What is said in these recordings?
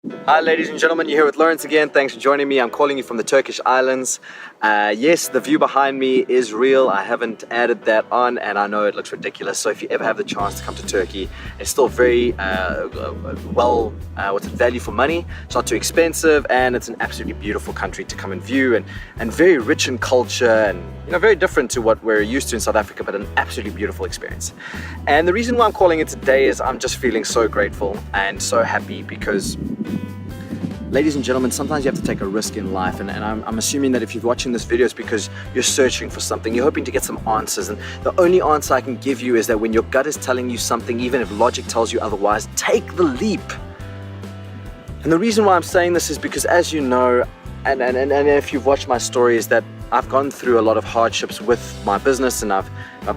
Hi ladies and gentlemen, you're here with Lawrence again. Thanks for joining me. I'm calling you from the Turkish islands. Yes, the view behind me is real. I haven't added that on and I know it looks ridiculous. So if you ever have the chance to come to Turkey, it's still very value for money. It's not too expensive and it's an absolutely beautiful country to come and view and very rich in culture and very different to what we're used to in South Africa, but an absolutely beautiful experience. And the reason why I'm calling it today is I'm just feeling so grateful and so happy because, ladies and gentlemen, sometimes you have to take a risk in life, and I'm assuming that if you're watching this video, it's because you're searching for something, you're hoping to get some answers, and the only answer I can give you is that when your gut is telling you something, even if logic tells you otherwise, take the leap. And the reason why I'm saying this is because, as you know, and if you've watched my story, is that I've gone through a lot of hardships with my business, and I've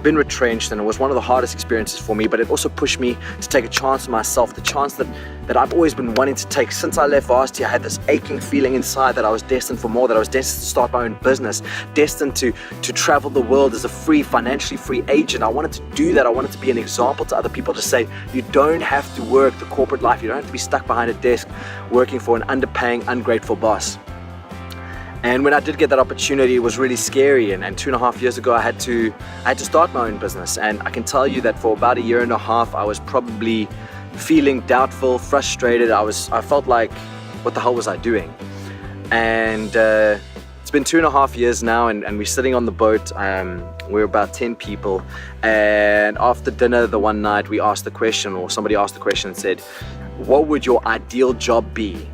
been retrenched, and it was one of the hardest experiences for me, but it also pushed me to take a chance on myself, the chance that I've always been wanting to take. Since I left varsity, I had this aching feeling inside that I was destined for more, that I was destined to start my own business, destined to travel the world as a financially free agent. I wanted to do that. I wanted to be an example to other people, to say you don't have to work the corporate life, you don't have to be stuck behind a desk working for an underpaying, ungrateful boss. And when I did get that opportunity, it was really scary. And 2.5 years ago, I had to start my own business. And I can tell you that for about 1.5 years, I was probably feeling doubtful, frustrated. I felt like, what the hell was I doing? And it's been 2.5 years now, and we're sitting on the boat. We're about 10 people. And after dinner the one night, we asked the question, or somebody asked the question and said, what would your ideal job be?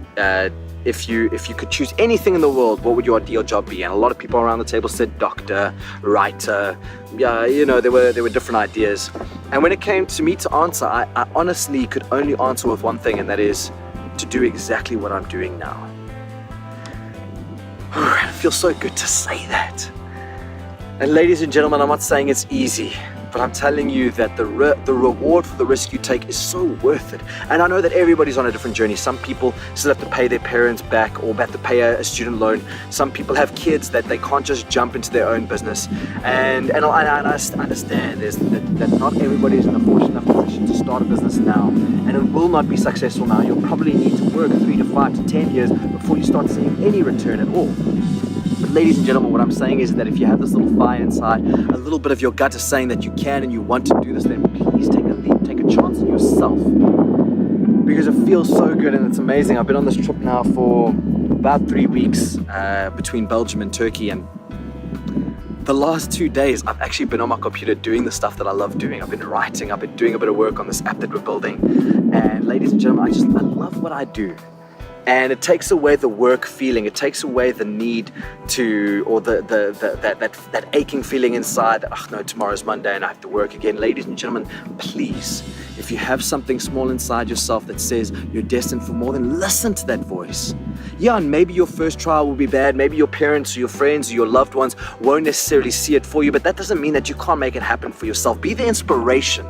If you could choose anything in the world, what would your ideal job be? And a lot of people around the table said doctor, writer. Yeah, there were different ideas. And when it came to me to answer, I honestly could only answer with one thing, and that is to do exactly what I'm doing now. It feels so good to say that. And ladies and gentlemen, I'm not saying it's easy, but I'm telling you that the reward for the risk you take is so worth it. And I know that everybody's on a different journey. Some people still have to pay their parents back or have to pay a student loan. Some people have kids that they can't just jump into their own business. And I understand that not everybody is in a fortunate enough position to start a business now. And it will not be successful now. You'll probably need to work 3 to 5 to 10 years before you start seeing any return at all. But ladies and gentlemen, what I'm saying is that if you have this little fire inside, a little bit of your gut is saying that you can and you want to do this, then please take a leap, take a chance on yourself. Because it feels so good and it's amazing. I've been on this trip now for about 3 weeks between Belgium and Turkey, and the last 2 days I've actually been on my computer doing the stuff that I love doing. I've been writing, I've been doing a bit of work on this app that we're building. And ladies and gentlemen, I love what I do. And it takes away the work feeling. It takes away the need to, or that aching feeling inside that, oh no, tomorrow's Monday and I have to work again. Ladies and gentlemen, please, if you have something small inside yourself that says you're destined for more, then listen to that voice. Yeah, and maybe your first trial will be bad. Maybe your parents or your friends or your loved ones won't necessarily see it for you, but that doesn't mean that you can't make it happen for yourself. Be the inspiration.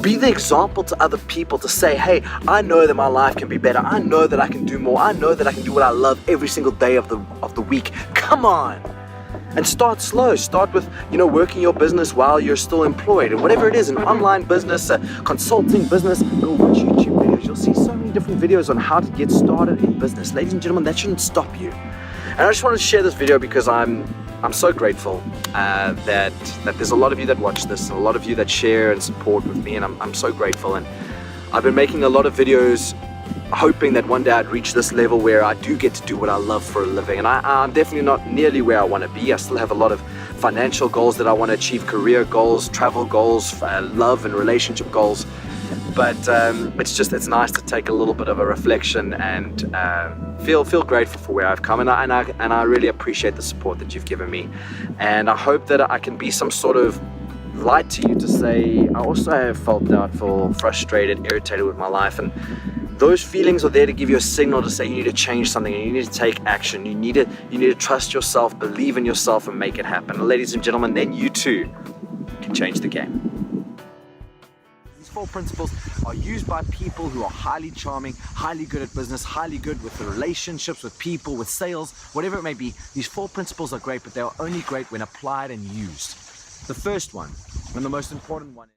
Be the example to other people to say, hey, I know that my life can be better. I know that I can do more. I know that I can do what I love every single day of the week. Come on. And start slow. Start with, working your business while you're still employed. And whatever it is, an online business, a consulting business, go watch YouTube videos. You'll see so many different videos on how to get started in business. Ladies and gentlemen, that shouldn't stop you. And I just wanted to share this video because I'm so grateful that there's a lot of you that watch this, and a lot of you that share and support with me, and I'm so grateful. And I've been making a lot of videos hoping that one day I'd reach this level where I do get to do what I love for a living. And I'm definitely not nearly where I want to be. I still have a lot of financial goals that I want to achieve, career goals, travel goals, love and relationship goals. But it's nice to take a little bit of a reflection and feel grateful for where I've come, and I really appreciate the support that you've given me. And I hope that I can be some sort of light to you to say I also have felt doubtful, frustrated, irritated with my life, and those feelings are there to give you a signal to say you need to change something, and you need to take action. You need to trust yourself, believe in yourself, and make it happen. Ladies and gentlemen, then you too can change the game. These 4 principles are used by people who are highly charming, highly good at business, highly good with the relationships, with people, with sales, whatever it may be. These 4 principles are great, but they are only great when applied and used. The first one, and the most important one,